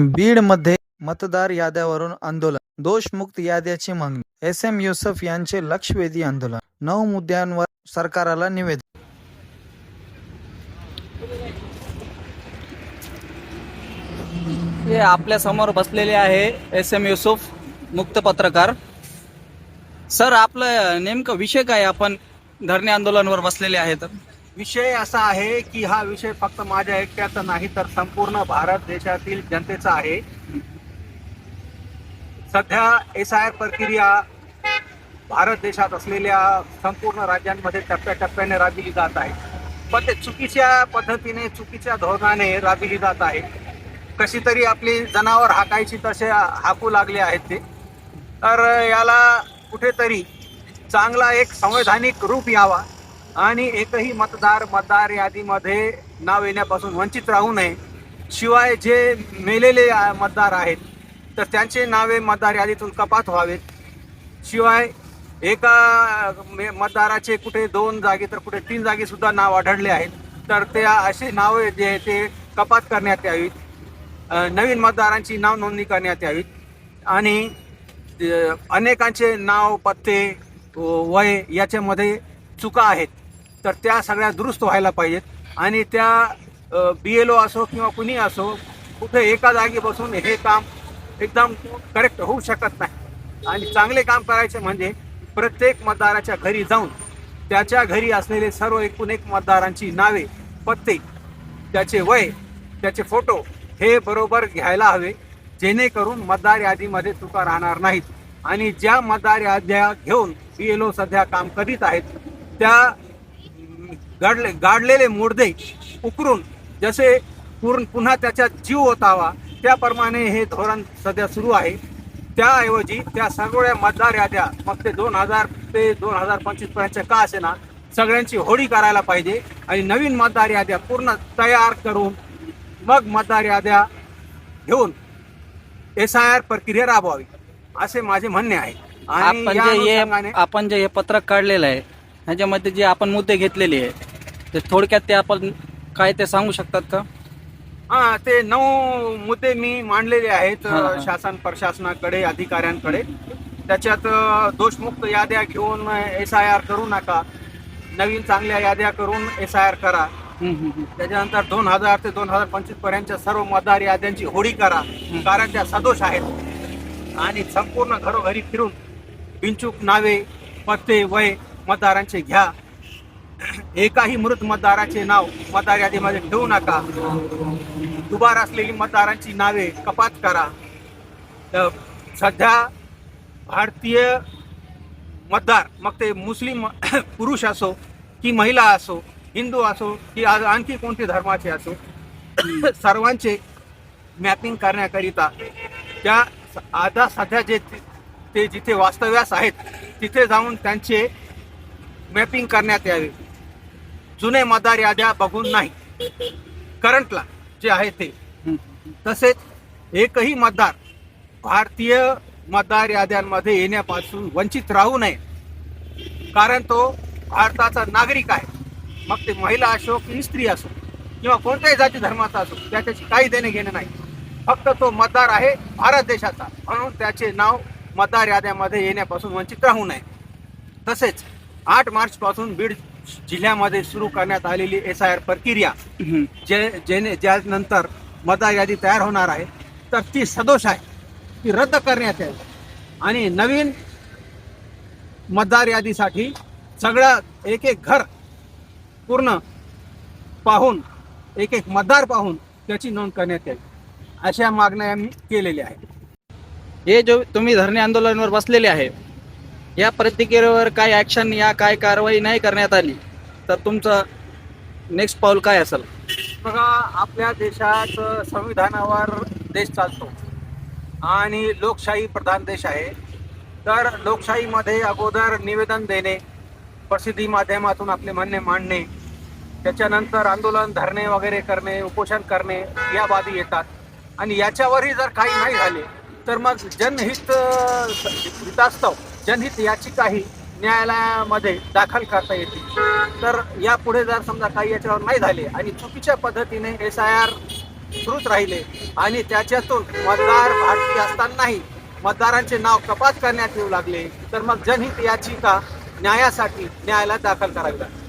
बीडमध्ये मतदार याद्यावरून आंदोलन, दोषमुक्त याद्याची मागणी, एस.एम. युसुफ यांचे लक्षवेधी आंदोलन, 9 मुद्द्यांवर सरकारला निवेदन. हे आपल्या समोर बसलेले आहे एस.एम. युसुफ, मुक्त पत्रकार. सर, आपलं नेमकं विषय काय? आपण धरणे आंदोलनावर बसलेले आहेत. विषय असा आहे की हा विषय फक्त माझ्या एकट्याचा नाही तर संपूर्ण भारत देशातील जनतेचा आहे. सध्या SIR प्रक्रिया भारत देशात असलेल्या संपूर्ण राज्यांमध्ये टप्प्याटप्प्याने राबविली जात आहे, पण ते चुकीच्या पद्धतीने, चुकीच्या धोरणाने राबविली जात आहे. कशी तरी आपली जनावर हाकायची तसे हाकू लागले आहेत ते. तर याला कुठेतरी चांगला एक संवैधानिक रूप यावा आणि एकही मतदार यादीमध्ये नाव येण्यापासून वंचित राहू नये. शिवाय जे मेलेले मतदार आहेत तर त्यांचे नावे मतदार यादीतून कपात व्हावेत. शिवाय एका मतदाराचे कुठे 2 जागी तर कुठे 3 जागी सुद्धा नाव आढळले आहेत, तर ते असे नावे जे ते कपात करण्यात यावीत. नवीन मतदारांची नाव नोंदणी करण्यात यावी आणि अनेकांचे नाव, पत्ते, वय याच्यामध्ये चुका आहेत तर त्या सगळ्या दुरुस्त व्हायला पाहिजेत. आणि त्या BLO असो किंवा कुणी असो, कुठे एका जागी बसून हे काम एकदम करेक्ट होऊ शकत नाही. आणि चांगले काम करायचे म्हणजे प्रत्येक मतदाराच्या घरी जाऊन त्याच्या घरी असलेले सर्व एकूण एक मतदारांची नावे, पत्ते, त्याचे वय, त्याचे फोटो हे बरोबर घ्यायला हवे, जेणेकरून मतदार यादीमध्ये चुका राहणार नाहीत. आणि ज्या मतदार याद्या घेऊन BLO सध्या काम करीत आहेत त्या गाडलेले मुर्दे उकरून जसे पुन्हा त्याच्यात जीव ओतावा त्याप्रमाणे हे धोरण सध्या सुरू आहे. त्याऐवजी त्या सगळ्या मतदार याद्या, मग ते 2000 ते 2025 पर्यंतच्या का असे ना, सगळ्यांची होळी करायला पाहिजे आणि नवीन मतदार याद्या पूर्ण तयार करून मग मतदार याद्या घेऊन SIR प्रक्रिया राबवावी असे माझे म्हणणे आहे. आणि आपण जे हे पत्रक काढलेलं आहे ह्याच्यामध्ये जे आपण मुद्दे घेतलेले आहे ते थोडक्यात ते आपण काय ते सांगू शकतात का? ते 9 मुद्दे मी मांडलेले आहेत शासन प्रशासनाकडे, अधिकाऱ्यांकडे. त्याच्यात दोषमुक्त याद्या घेऊन SIR करू नका, नवीन चांगल्या याद्या करून SIR करा. त्याच्यानंतर 2000 ते 2025 पर्यंतच्या सर्व मतदार याद्यांची होळी करा, कारण त्या सदोष आहेत. आणि संपूर्ण घरोघरी फिरून बिनचूक नावे, पत्ते, वय मतदारांचे घ्या. एकाही मृत मतदाराचे नाव मतदार यादीमध्ये ठेवू नका. दुबार असलेली मतदारांची नावे कपात करा. सध्या भारतीय मतदार, मग ते मुस्लिम पुरुष असो की महिला असो, हिंदू असो की आणखी कोणते धर्माचे असो, सर्वांचे मॅपिंग करण्याकरिता त्या आता सध्या ते जिथे वास्तव्यास आहेत तिथे जाऊन त्यांचे मॅपिंग करण्यात यावे. जुने मतदार याद्या बघून नाही, करंटला जे आहे ते. तसेच एकही मतदार भारतीय मतदार याद्यांमध्ये येण्यापासून वंचित राहू नये, कारण तो भारताचा नागरिक आहे. मग ते महिला असो की स्त्री असो किंवा कोणत्याही जाती धर्माचा असो, त्याच्याशी काही देणे घेणे नाही. फक्त तो मतदार आहे भारत देशाचा, म्हणून त्याचे नाव मतदार याद्यामध्ये येण्यापासून वंचित राहू नये. तसेच 8 मार्चपासून बीड जिल्ह्यामध्ये सुरू करण्यात आलेली SIR प्रक्रिया ज्यानंतर मतदार यादी तयार होणार आहे तर ती सदोष आहे, ती रद्द करण्यात यावी. आणि नवीन मतदार यादीसाठी सगळं एक एक घर पूर्ण पाहून, एक एक मतदार पाहून त्याची नोंद करण्यात यावी, अशा मागण्या आम्ही केलेल्या आहेत. हे जो तुम्ही धरणे आंदोलनावर बसलेले आहे, या प्रतिक्रियेवर काय ॲक्शन या काय कारवाई नाही करण्यात आली तर तुमचं नेक्स्ट पाऊल काय असेल? बघा, आपल्या देशात संविधानावर देश चालतो आणि लोकशाही प्रधान देश आहे. तर लोकशाहीमध्ये अगोदर निवेदन देणे, प्रसिद्धी माध्यमातून आपले म्हणणे मांडणे, त्याच्यानंतर आंदोलन, धरणे वगैरे करणे, उपोषण करणे या बाबी येतात. आणि याच्यावरही जर काही नाही झाले तर मग जनहित याचिकाही न्यायालयामध्ये दाखल करता येते. तर यापुढे जर समजा काही याच्यावर नाही झाले आणि चुकीच्या पद्धतीने SIR सुरूच राहिले आणि त्याच्यातून मतदार भारतीय असतानाही मतदारांचे नाव कपात करण्यात येऊ लागले, तर मग जनहित याचिका न्यायासाठी न्यायालयात दाखल करावी लागली.